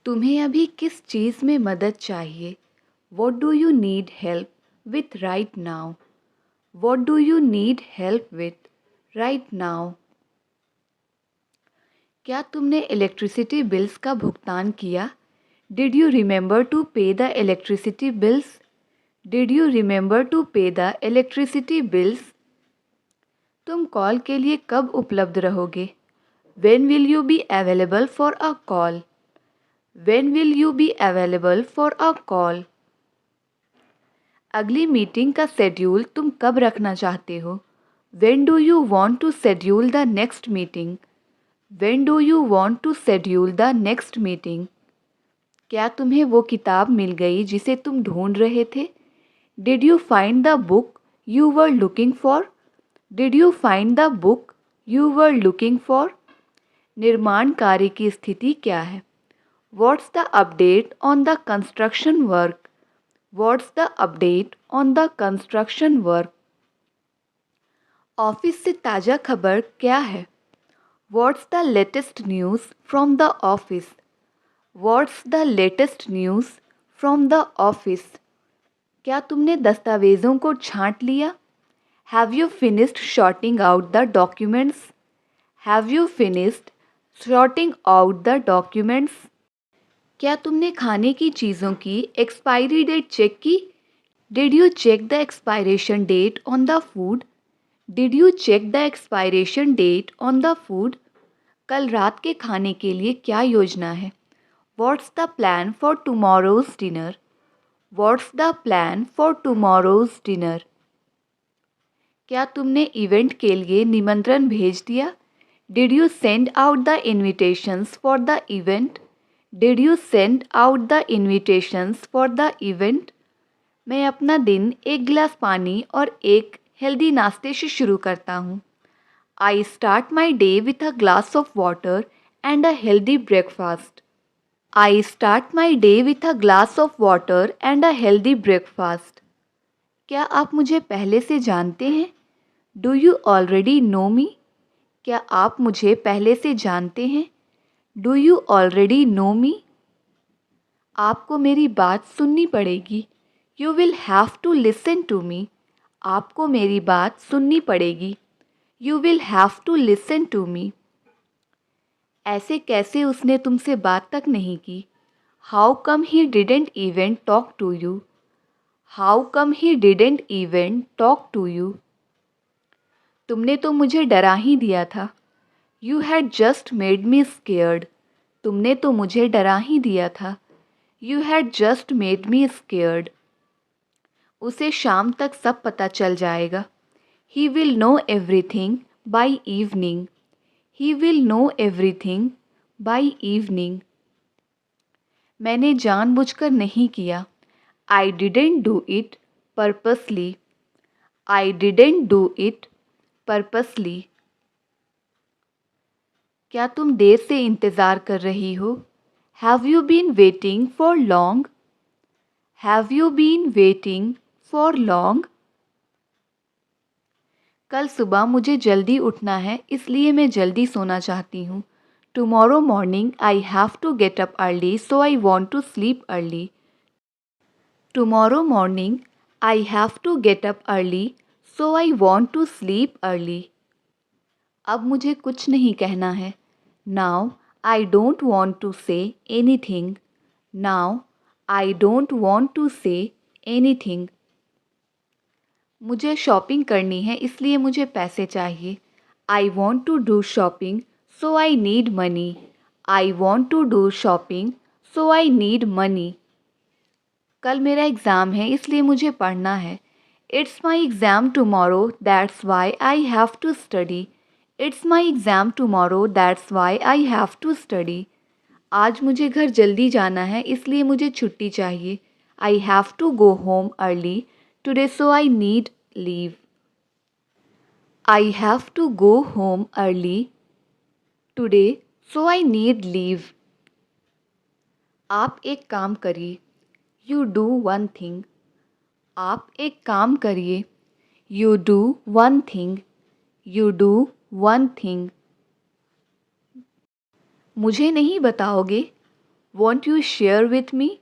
तुम्हें अभी किस चीज़ में मदद चाहिए? What do you need help with right now? What do you need help with right now? क्या तुमने इलेक्ट्रिसिटी बिल्स का भुगतान किया? Did you remember to pay the electricity bills? Did you remember to pay the electricity bills? तुम call के लिए कब उपलब्ध रहोगे? When will you be available for a call? When will you be available for a call? अगली meeting का schedule तुम कब रखना चाहते हो? When do you want to schedule the next meeting? When do you want to schedule the next meeting? क्या तुम्हें वो किताब मिल गई जिसे तुम ढूंढ रहे थे? Did you find the book you were looking for? Did you find the book you were looking for? निर्माण कार्य की स्थिति क्या है? What's the update on the construction work? What's the update on the construction work? Office से ताज़ा खबर क्या है? What's the latest news from the office? What's the latest news from the office? क्या तुमने दस्तावेज़ों को छांट लिया? Have you finished sorting out the documents? Have you finished sorting out the documents? क्या तुमने खाने की चीज़ों की एक्सपायरी डेट चेक की? Did you check the expiration date on the food? Did you check the expiration date on the food? कल रात के खाने के लिए क्या योजना है? What's the plan for tomorrow's dinner? What's the plan for tomorrow's dinner? क्या तुमने इवेंट के लिए निमंत्रण भेज दिया? Did you send out the invitations for the event? Did you send out the invitations for the event? मैं अपना दिन एक गिलास पानी और एक हेल्दी नाश्ते से शुरू करता हूँ. I start my day with a glass of water and a healthy breakfast. I start my day with a glass of water and a healthy breakfast. क्या आप मुझे पहले से जानते हैं? Do you already know me? क्या आप मुझे पहले से जानते हैं? Do you already know me? आपको मेरी बात सुननी पड़ेगी. You will have to listen to me. आपको मेरी बात सुननी पड़ेगी. You will have to listen to me. ऐसे कैसे उसने तुमसे बात तक नहीं की? How come he didn't even talk to you? How come he didn't even talk to you? तुमने तो मुझे डरा ही दिया था. You had just made me scared. तुमने तो मुझे डरा ही दिया था. You had just made me scared. उसे शाम तक सब पता चल जाएगा. He will know everything by evening. He will know everything by evening. मैंने जानबूझकर नहीं किया. I didn't do it purposely. I didn't do it purposely. क्या तुम देर से इंतज़ार कर रही हो? Have you been waiting for long? Have you been waiting for long? कल सुबह मुझे जल्दी उठना है इसलिए मैं जल्दी सोना चाहती हूँ. Tomorrow morning I have to get up early so I want to sleep early. Tomorrow morning I have to get up early so I want to sleep early. अब मुझे कुछ नहीं कहना है. Now I don't want to say anything. Now I don't want to say anything. मुझे shopping करनी है इसलिए मुझे पैसे चाहिए. I want to do shopping so I need money. I want to do shopping so I need money. कल मेरा exam है इसलिए मुझे पढ़ना है. It's my exam tomorrow that's why I have to study. It's my exam tomorrow that's why I have to study. आज मुझे घर जल्दी जाना है इसलिए मुझे छुट्टी चाहिए. I have to go home early today so I need leave. I have to go home early today so I need leave. आप एक काम करिए. You do one thing. आप एक काम करिए. You do one thing. You do one thing. मुझे नहीं बताओगे? Want you share with me?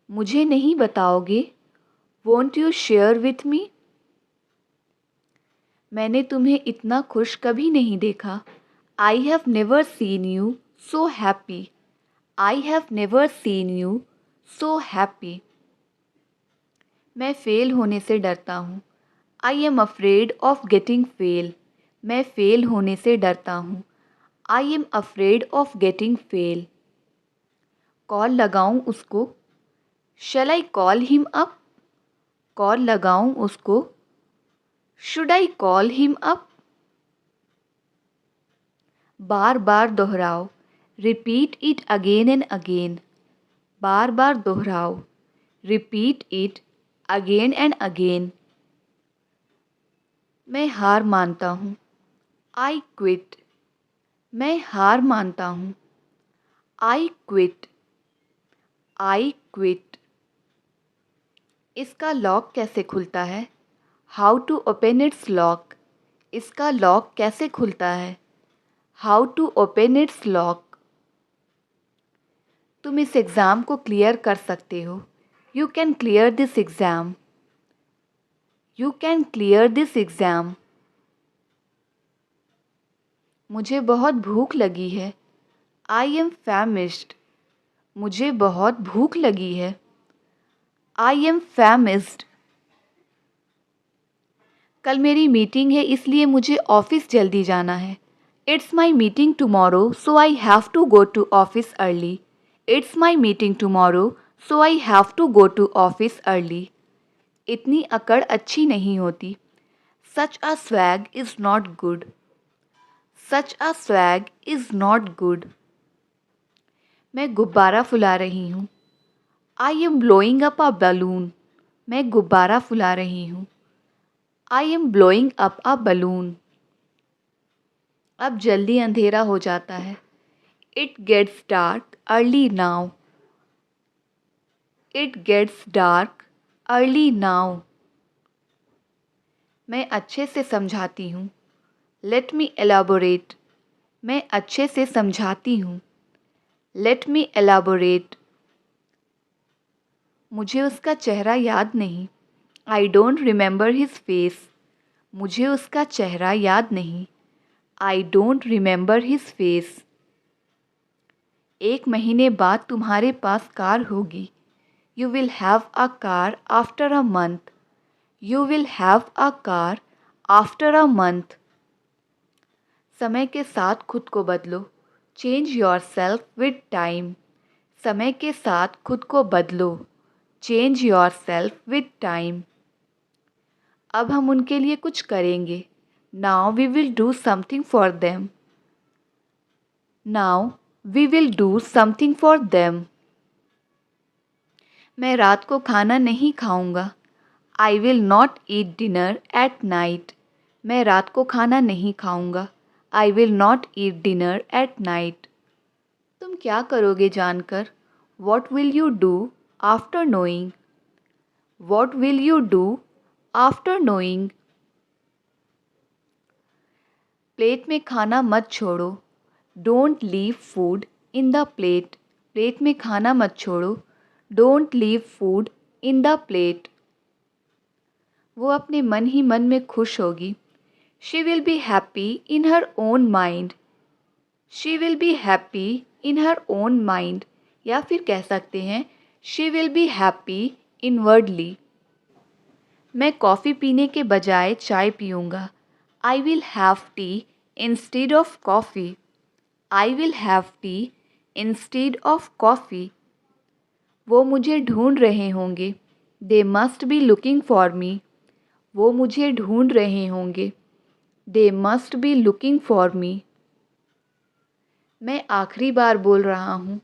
मुझे नहीं बताओगे? Want you share with me? मैंने तुम्हें इतना खुश कभी नहीं देखा। I have never seen you so happy. I have never seen you so happy. मैं फेल होने से डरता हूँ। I am afraid of getting fail. मैं फेल होने से डरता हूँ। I am afraid of getting fail. Call लगाऊं उसको? शैल आई कॉल हिम अप? कॉल लगाऊं उसको? Should I call him up? बार बार दोहराओ। Repeat it again and again. बार बार दोहराओ। Repeat it again and again. मैं हार मानता हूँ। I quit. मैं हार मानता हूँ। I quit. I quit. इसका लॉक कैसे खुलता है? How to open its lock. इसका लॉक कैसे खुलता है? How to open its lock. तुम इस एग्ज़ाम को क्लियर कर सकते हो। You can clear this exam. You can clear this exam. मुझे बहुत भूख लगी है। I am famished. मुझे बहुत भूख लगी है। I am famished. कल मेरी मीटिंग है इसलिए मुझे ऑफिस जल्दी जाना है। It's my meeting tomorrow so I have to go to office early. It's my meeting tomorrow so I have to go to office early. इतनी अकड़ अच्छी नहीं होती। Such a swag is not good. Such a swag is not good. मैं गुब्बारा फुला रही हूँ। I am blowing up a balloon. मैं गुब्बारा फुला रही हूँ। I am blowing up a balloon. अब जल्दी अंधेरा हो जाता है। It gets dark early now. It gets dark early now. मैं अच्छे से समझाती हूँ। Let me elaborate. मैं अच्छे से समझाती हूँ। Let me elaborate. मुझे उसका चेहरा याद नहीं। I don't remember his face. मुझे उसका चेहरा याद नहीं। I don't remember his face. 1 महीने बाद तुम्हारे पास कार होगी। You will have a car after a month. You will have a car after a month. समय के साथ खुद को बदलो। Change yourself with time. समय के साथ खुद को बदलो। Change yourself with time. अब हम उनके लिए कुछ करेंगे। Now we will do something for them. Now we will do something for them. मैं रात को खाना नहीं खाऊंगा। I will not eat dinner at night. मैं रात को खाना नहीं खाऊंगा। I will not eat dinner at night. तुम क्या करोगे जानकर? What will you do after knowing. What will you do after knowing. Plate में खाना मत छोड़ो। Don't leave food in the plate. Plate में खाना मत छोड़ो। Don't leave food in the plate. वो अपने मन ही मन में खुश होगी। She will be happy in her own mind. She will be happy in her own mind. या फिर कह सकते हैं she will be happy inwardly. मैं कॉफ़ी पीने के बजाय चाय पीऊँगा। I will have T instead of coffee. I will have T instead of coffee. वो मुझे ढूंढ रहे होंगे। They must be looking for me. वो मुझे ढूंढ रहे होंगे। They must be looking for me. मैं आखिरी बार बोल रहा हूँ।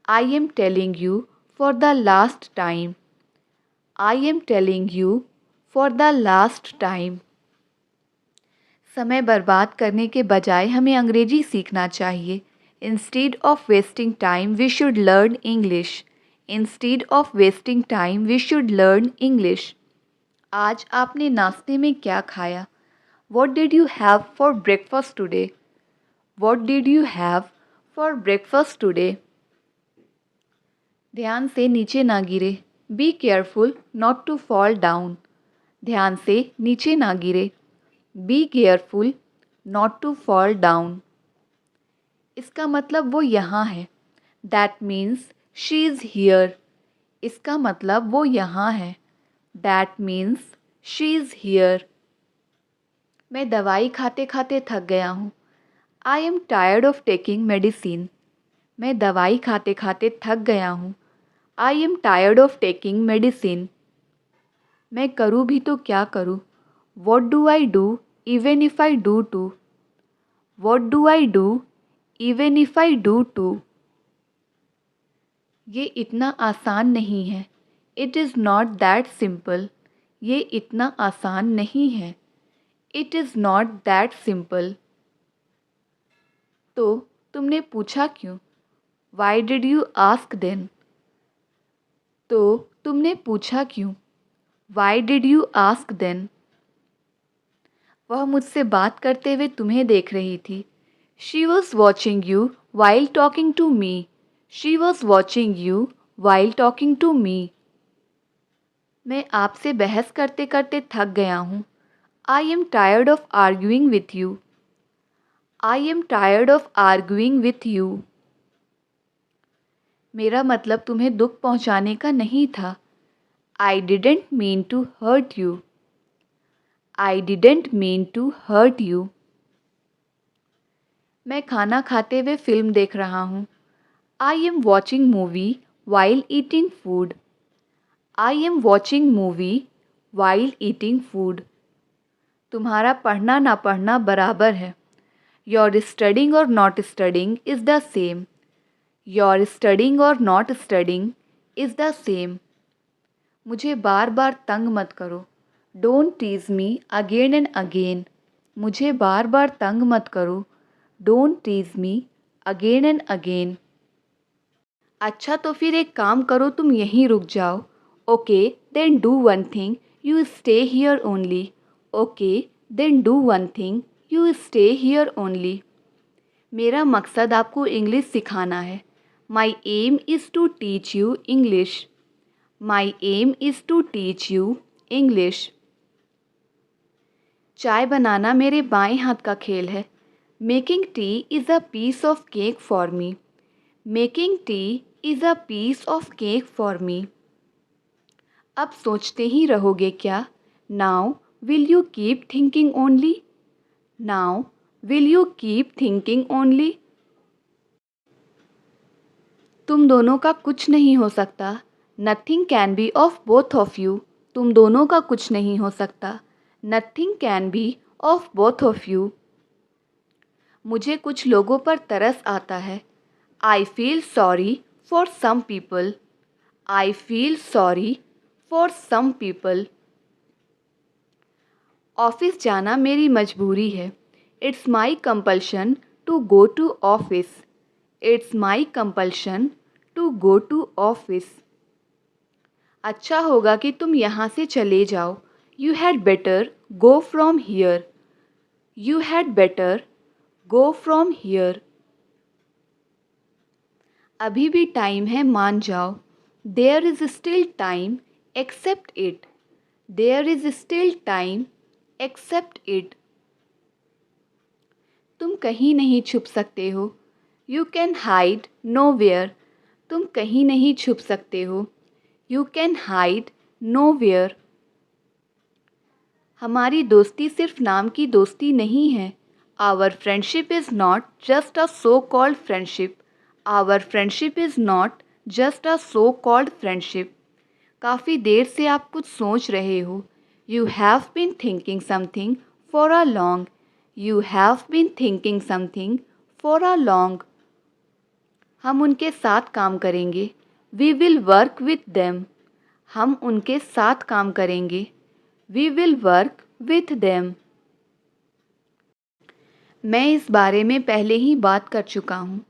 I am telling you for the last time. I am telling you for the last time. समय बर्बाद करने के बजाय हमें अंग्रेजी सीखना चाहिए। Instead of wasting time we should learn English. Instead of wasting time we should learn English. आज आपने नाश्ते में क्या खाया? What did you have for breakfast today? What did you have for breakfast today? ध्यान से नीचे ना गिरे। Be careful not to fall down. ध्यान से नीचे ना गिरे। Be careful not to fall down. इसका मतलब वो यहाँ है। That means she is here. इसका मतलब वो यहाँ है। That means she is here. मैं दवाई खाते खाते थक गया हूँ। I am tired of taking medicine. मैं दवाई खाते खाते थक गया हूँ। I am tired of taking medicine. मैं करूँ भी तो क्या करूँ। What do I do even if I do too. What do I do even if I do too. ये इतना आसान नहीं है। It is not that simple. ये इतना आसान नहीं है। It is not that simple. तो तुमने पूछा क्यों। Why did you ask then. तो तुमने पूछा क्यों। Why did you ask then. वह मुझसे बात करते हुए तुम्हें देख रही थी। She was watching you while talking to me. She was watching you while talking to me. मैं आपसे बहस करते करते थक गया हूँ। I am tired of arguing with you. I am tired of arguing with you. मेरा मतलब तुम्हें दुख पहुँचाने का नहीं था। I didn't mean to hurt you. I didn't mean to hurt you. मैं खाना खाते हुए फिल्म देख रहा हूँ। I am watching movie while eating food. I am watching movie while eating food. तुम्हारा पढ़ना ना पढ़ना बराबर है। योर स्टडिंग और not studying is the same. Your studying और not studying is the same. मुझे बार बार तंग मत करो। Don't tease me again and again. मुझे बार बार तंग मत करो। Don't tease me again and again. अच्छा तो फिर एक काम करो, तुम यहीं रुक जाओ। Okay then do one thing, you stay here only. Okay then do one thing, you stay here only. मेरा मकसद आपको इंग्लिश सिखाना है। My aim is to teach you English. My aim is to teach you English. चाय बनाना मेरे बाएं हाथ का खेल है। Making tea is a piece of cake for me. Making tea is a piece of cake for me. अब सोचते ही रहोगे क्या। Now will you keep thinking only. Now will you keep thinking only. तुम दोनों का कुछ नहीं हो सकता। Nothing can be of both of you. तुम दोनों का कुछ नहीं हो सकता। Nothing can be of both of you. मुझे कुछ लोगों पर तरस आता है। I feel sorry for some people. I feel sorry for some people. Office जाना मेरी मजबूरी है। It's my compulsion to go to office. It's my compulsion to go to office. अच्छा होगा कि तुम यहाँ से चले जाओ। You had better go from here. You had better go from here. अभी भी टाइम है, मान जाओ। There is still time accept it. There is still time accept it. तुम कहीं नहीं छुप सकते हो। You can hide nowhere. तुम कहीं नहीं छुप सकते हो। You can hide know where. हमारी दोस्ती सिर्फ नाम की दोस्ती नहीं है। Our friendship is not just a so called friendship. Our friendship is not just a so called friendship. काफ़ी देर से आप कुछ सोच रहे हो। You have been thinking something for a long. You have been thinking something for a long. हम उनके साथ काम करेंगे। We will work with them. हम उनके साथ काम करेंगे। We will work with them. मैं इस बारे में पहले ही बात कर चुका हूँ।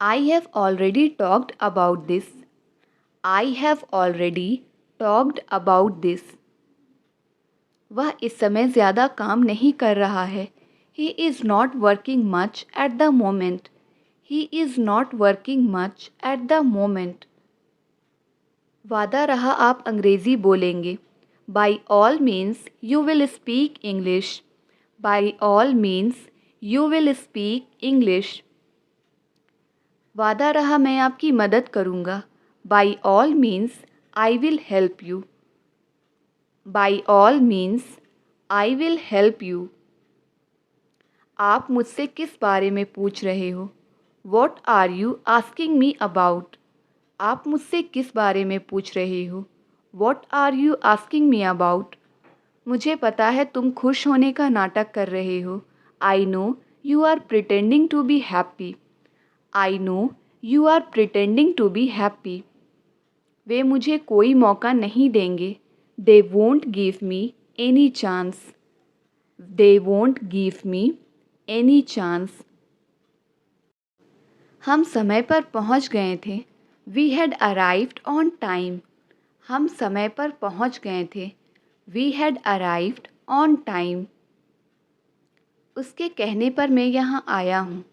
I have already talked about this. I have already talked about this. वह इस समय ज़्यादा काम नहीं कर रहा है। He is not working much at the moment. He is not working much at the moment. वादा रहा आप अंग्रेज़ी बोलेंगे। By all means you will speak English. By all means you will speak English. वादा रहा मैं आपकी मदद करूँगा। By all means I will help you. By all means I will help you. आप मुझसे किस बारे में पूछ रहे हो? What are you asking me about? आप मुझसे किस बारे में पूछ रहे हो? What are you asking me about? मुझे पता है तुम खुश होने का नाटक कर रहे हो। I know you are pretending to be happy. I know you are pretending to be happy. वे मुझे कोई मौका नहीं देंगे। They won't give me any chance. They won't give me any chance. हम समय पर पहुंच गए थे। We had arrived on time. हम समय पर पहुंच गए थे। We had arrived on time. उसके कहने पर मैं यहाँ आया हूँ।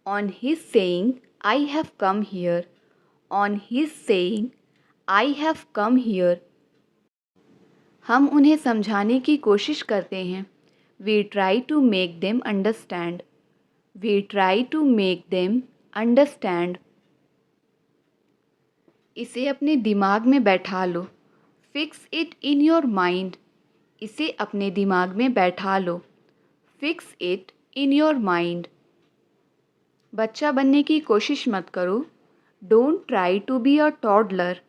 On his saying I have come here. On his saying I have come here. हम उन्हें समझाने की कोशिश करते हैं। We try to make them understand. We try to make them understand. इसे अपने दिमाग में बैठा लो। Fix it in your mind. इसे अपने दिमाग में बैठा लो। Fix it in your mind. बच्चा बनने की कोशिश मत करो। Don't try to be a toddler.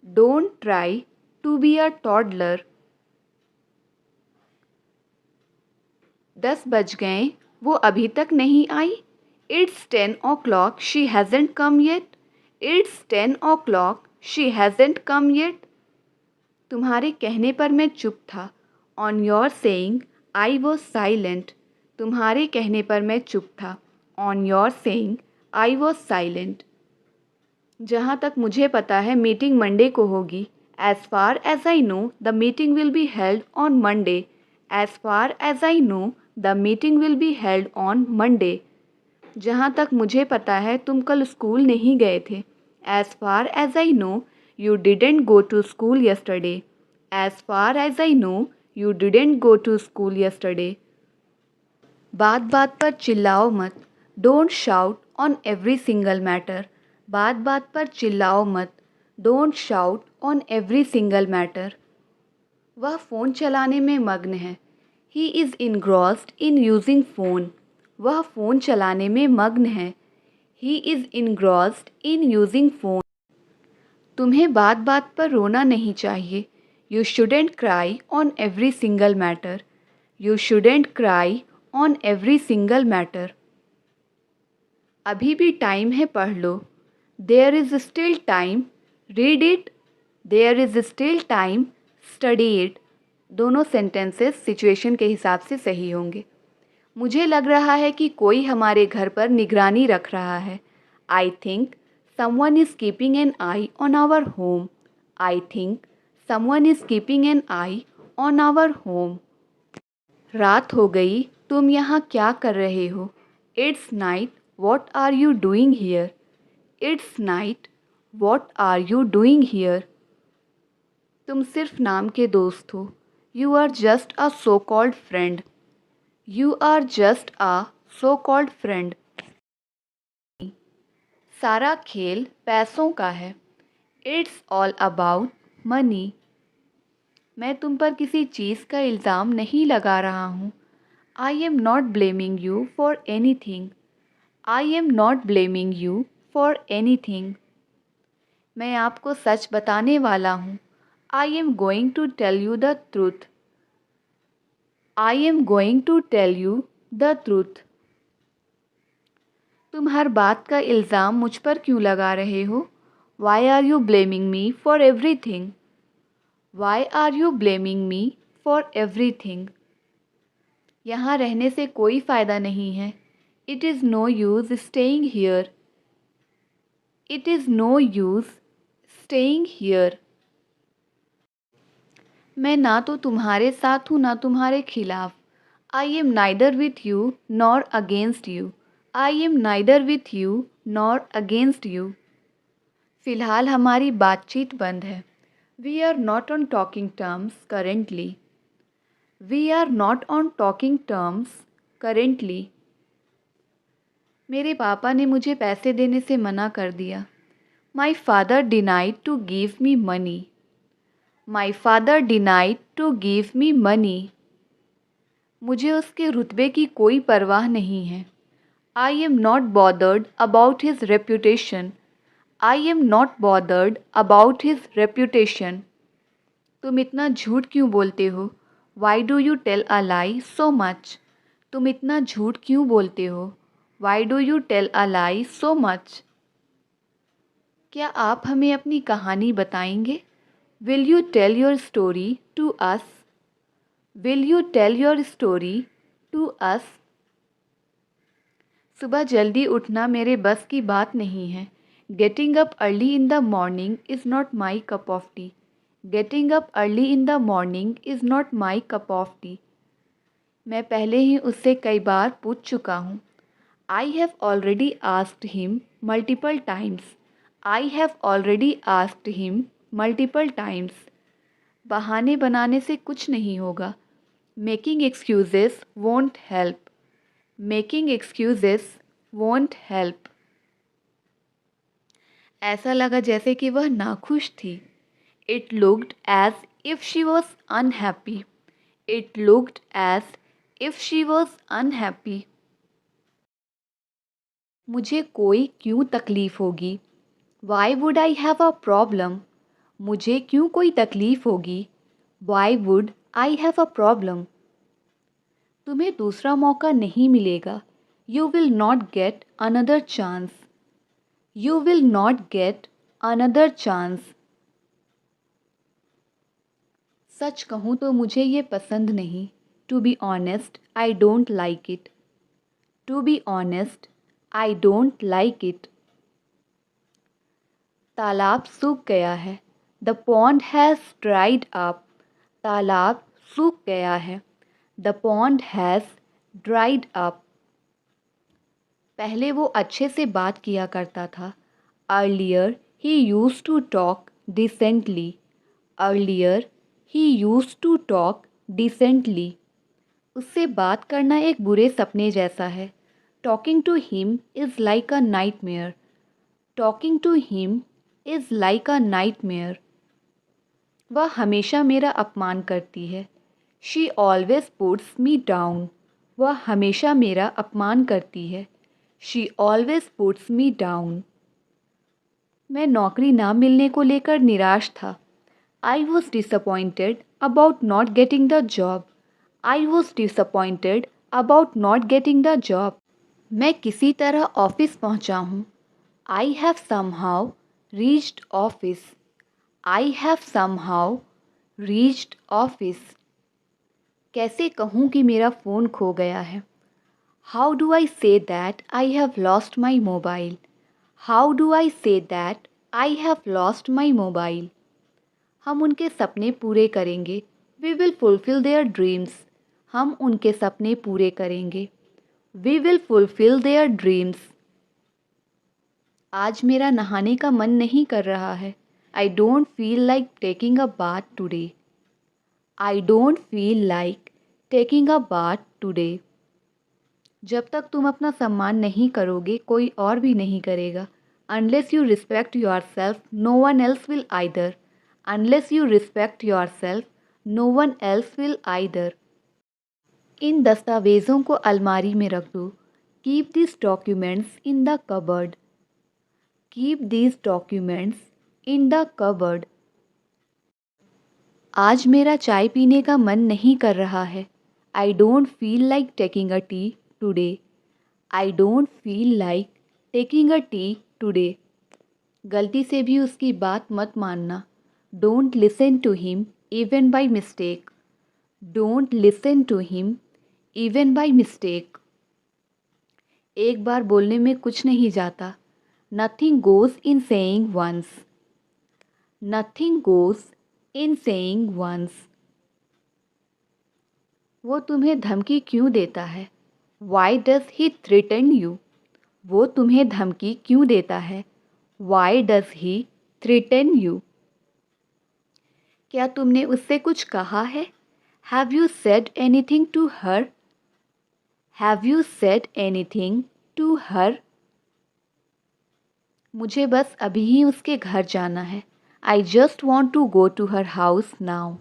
Don't try to be a toddler. 10 बज गए, वो अभी तक नहीं आई। It's 10 o'clock, she hasn't come yet. It's 10 o'clock, she hasn't come yet. तुम्हारे कहने पर मैं चुप था। On your saying I was silent. तुम्हारे कहने पर मैं चुप था। On your saying I was silent. जहाँ तक मुझे पता है मीटिंग मंडे को होगी। As far as I know the meeting will be held on Monday. As far as I know the meeting will be held on Monday. जहाँ तक मुझे पता है तुम कल स्कूल नहीं गए थे। As far as I know you didn't go to school yesterday. As far as I know you didn't go to school yesterday. बात बात पर चिल्लाओ मत। Don't shout on every single matter. बात बात पर चिल्लाओ मत। Don't shout on every single matter. वह फ़ोन चलाने में मग्न है। He is engrossed in using phone. वह फ़ोन चलाने में मग्न है। He is engrossed in using phone. तुम्हें बात बात पर रोना नहीं चाहिए। You shouldn't cry on every single matter. You shouldn't cry on every single matter. अभी भी टाइम है, पढ़ लो। There is still time, read it. There is still time, study it. दोनों सेंटेंसेस सिचुएशन के हिसाब से सही होंगे। मुझे लग रहा है कि कोई हमारे घर पर निगरानी रख रहा है। I think someone is keeping an eye on our home. I think someone is keeping an eye on our home. रात हो गई, तुम यहाँ क्या कर रहे हो? It's night, what are you doing here? It's night, what are you doing here? तुम सिर्फ नाम के दोस्त हो। You are just a so called friend. You are just a so called friend. सारा खेल पैसों का है। It's all about money. मैं तुम पर किसी चीज़ का इल्ज़ाम नहीं लगा रहा हूँ। I am not blaming you for anything. I am not blaming you for anything. मैं आपको सच बताने वाला हूँ। I am going to tell you the truth. I am going to tell you the truth. तुम हर बात का इल्ज़ाम मुझ पर क्यों लगा रहे हो? Why are you blaming me for everything? Why are you blaming me for everything? यहाँ रहने से कोई फ़ायदा नहीं है। It is no use staying here. It is no use staying here. मैं ना तो तुम्हारे साथ हूँ ना तुम्हारे खिलाफ। I am neither with you nor against you. I am neither with you nor against you. फ़िलहाल हमारी बातचीत बंद है। We are not on talking terms currently. We are not on talking terms currently. मेरे पापा ने मुझे पैसे देने से मना कर दिया। My father denied to give me money. My father denied to give me money. मुझे उसके रुतबे की कोई परवाह नहीं है। I am not bothered about his reputation. I am not bothered about his reputation. तुम इतना झूठ क्यों बोलते हो? Why do you tell a lie so much? तुम इतना झूठ क्यों बोलते हो? Why do you tell a lie so much? क्या आप हमें अपनी कहानी बताएंगे? Will you tell your story to us? Will you tell your story to us? सुबह जल्दी उठना मेरे बस की बात नहीं है। Getting up early in the morning is not my cup of tea. Getting up early in the morning is not my cup of tea. मैं पहले ही उससे कई बार पूछ चुका हूँ। I have already asked him multiple times. I have already asked him multiple times. बहाने बनाने से कुछ नहीं होगा। Making excuses won't help. Making excuses won't help. ऐसा लगा जैसे कि वह नाखुश थी। It looked as if she was unhappy. It looked as if she was unhappy. मुझे कोई क्यों तकलीफ़ होगी? Why would I have a problem? मुझे क्यों कोई तकलीफ़ होगी? Why would I have a problem? तुम्हें दूसरा मौका नहीं मिलेगा। You will not get another chance. You will not get another chance. सच कहूँ तो मुझे ये पसंद नहीं। To be honest I don't like it. To be honest I don't like it. तालाब सूख गया है। The pond has dried up. तालाब सूख गया है। The pond has dried up. पहले वो अच्छे से बात किया करता था। Earlier he used to talk decently. Earlier he used to talk decently. उससे बात करना एक बुरे सपने जैसा है। Talking to him is like a nightmare. Talking to him is like a nightmare. वह हमेशा मेरा अपमान करती है। She always puts me down. वह हमेशा मेरा अपमान करती है। She always puts me down. मैं नौकरी ना मिलने को लेकर निराश था। I was disappointed about not getting the job. I was disappointed about not getting the job. मैं किसी तरह ऑफिस पहुंचा हूँ। I have somehow reached office. I have somehow reached office. कैसे कहूँ कि मेरा फ़ोन खो गया है? How do I say that I have lost my mobile? How do I say that I have lost my mobile? हम उनके सपने पूरे करेंगे। We will fulfil their dreams. हम उनके सपने पूरे करेंगे। We will fulfil their dreams. आज मेरा नहाने का मन नहीं कर रहा है। I don't feel like taking a bath today. I don't feel like taking a bath today. जब तक तुम अपना सम्मान नहीं करोगे कोई और भी नहीं करेगा। Unless you respect yourself no one else will either. Unless you respect yourself no one else will either. इन दस्तावेज़ों को अलमारी में रख दो। Keep this documents in the cupboard. Keep this documents in the cupboard. आज मेरा चाय पीने का मन नहीं कर रहा है। I don't feel like taking a tea today. I don't feel like taking a tea today. गलती से भी उसकी बात मत मानना। Don't listen to him even by mistake. Don't listen to him even by mistake. एक बार बोलने में कुछ नहीं जाता। Nothing goes in saying once. Nothing goes in saying once. वो तुम्हें धमकी क्यों देता है? Why does he threaten you? वो तुम्हें धमकी क्यों देता है? Why does he threaten you. क्या तुमने उससे कुछ कहा है? Have you said anything to her? Have you said anything to her? मुझे बस अभी ही उसके घर जाना है. I just want to go to her house now.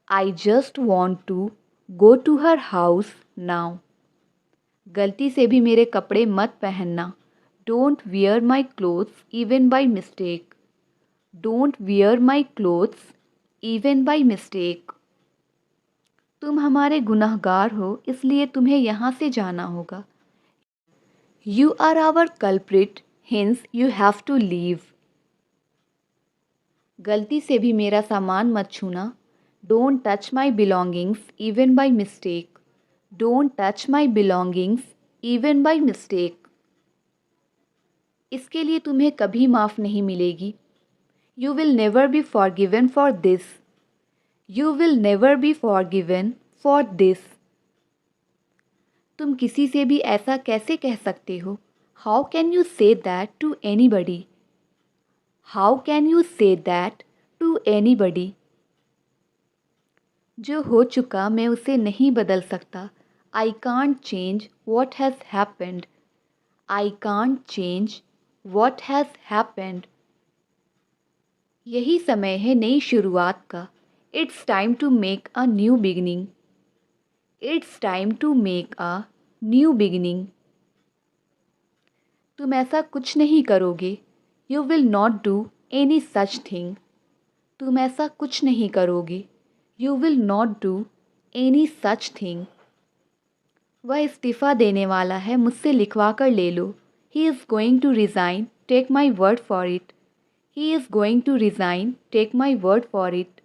I just want to go to her house now. गलती से भी मेरे कपड़े मत पहनना. Don't wear my clothes even by mistake. Don't wear my clothes even by mistake. तुम हमारे गुनहगार हो, इसलिए तुम्हें यहाँ से जाना होगा. You are our culprit, hence you have to leave. गलती से भी मेरा सामान मत छूना. Don't touch my belongings even by mistake. Don't touch my belongings even by mistake. इसके लिए तुम्हें कभी माफ़ नहीं मिलेगी. You will never be forgiven for this. You will never be forgiven for this. तुम किसी से भी ऐसा कैसे कह सकते हो? How can you say that to anybody? How can you say that to anybody? जो हो चुका मैं उसे नहीं बदल सकता. I can't change what has happened. I can't change what has happened. यही समय है नई शुरुआत का. It's time to make a new beginning. It's time to make a new beginning. तुम ऐसा कुछ नहीं करोगे. You will not do any such thing. तुम ऐसा कुछ नहीं करोगे. You will not do any such thing. वह इस्तीफ़ा देने वाला है, मुझसे लिखवा कर ले लो. He is going to resign. Take my word for it. He is going to resign. Take my word for it.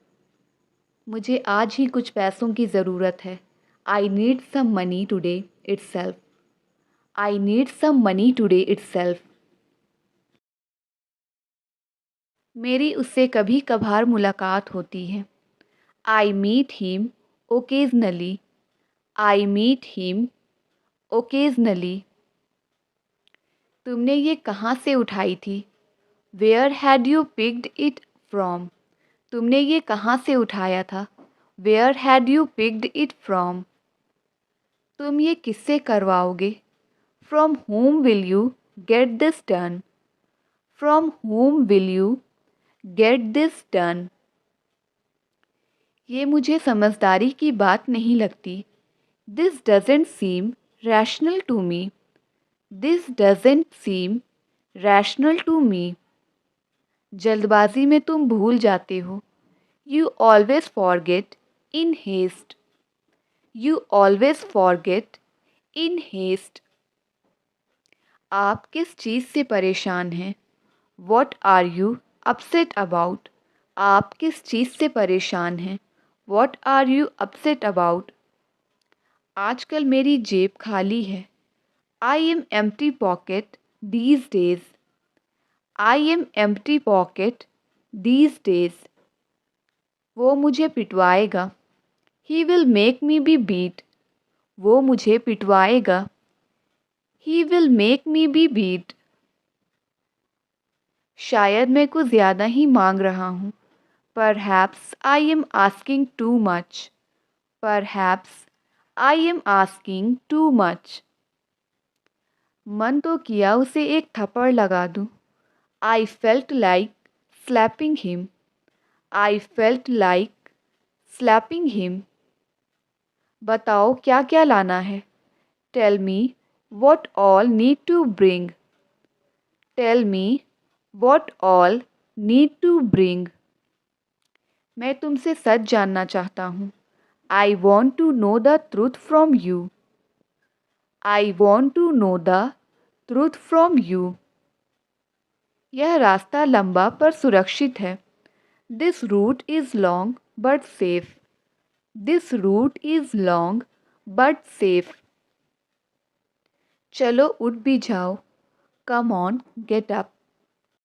मुझे आज ही कुछ पैसों की ज़रूरत है. I need some money today itself. I need some money today itself. मेरी उससे कभी कभार मुलाकात होती है. I meet him occasionally. I meet him occasionally. तुमने ये कहाँ से उठाई थी? Where had you picked it from? तुमने ये कहाँ से उठाया था? Where had you picked it from? तुम ये किससे करवाओगे? From whom will you get this done? From whom will you get this done? ये मुझे समझदारी की बात नहीं लगती. This doesn't seem rational to me. This doesn't seem rational to me. जल्दबाजी में तुम भूल जाते हो. You always forget in haste. You always forget in haste. आप किस चीज़ से परेशान हैं? What are you upset about? आप किस चीज़ से परेशान हैं? What are you upset about? आजकल मेरी जेब खाली है. I am empty pocket these days. I am empty pocket these days. वो मुझे पिटवाएगा. He will make me be beat. वो मुझे पिटवाएगा. He will make me be beat. शायद मैं कुछ ज़्यादा ही मांग रहा हूँ. Perhaps I am asking too much. Perhaps I am asking too much. मन तो किया उसे एक थप्पड़ लगा दूँ. I felt like slapping him. I felt like slapping him. बताओ क्या क्या लाना है? Tell me what all need to bring. Tell me what all need to bring. मैं तुमसे सच जानना चाहता हूँ. I want to know the truth from you. I want to know the truth from you. यह रास्ता लंबा पर सुरक्षित है. This route is long but safe. This route is long but safe. चलो उठ भी जाओ. Come on, get up.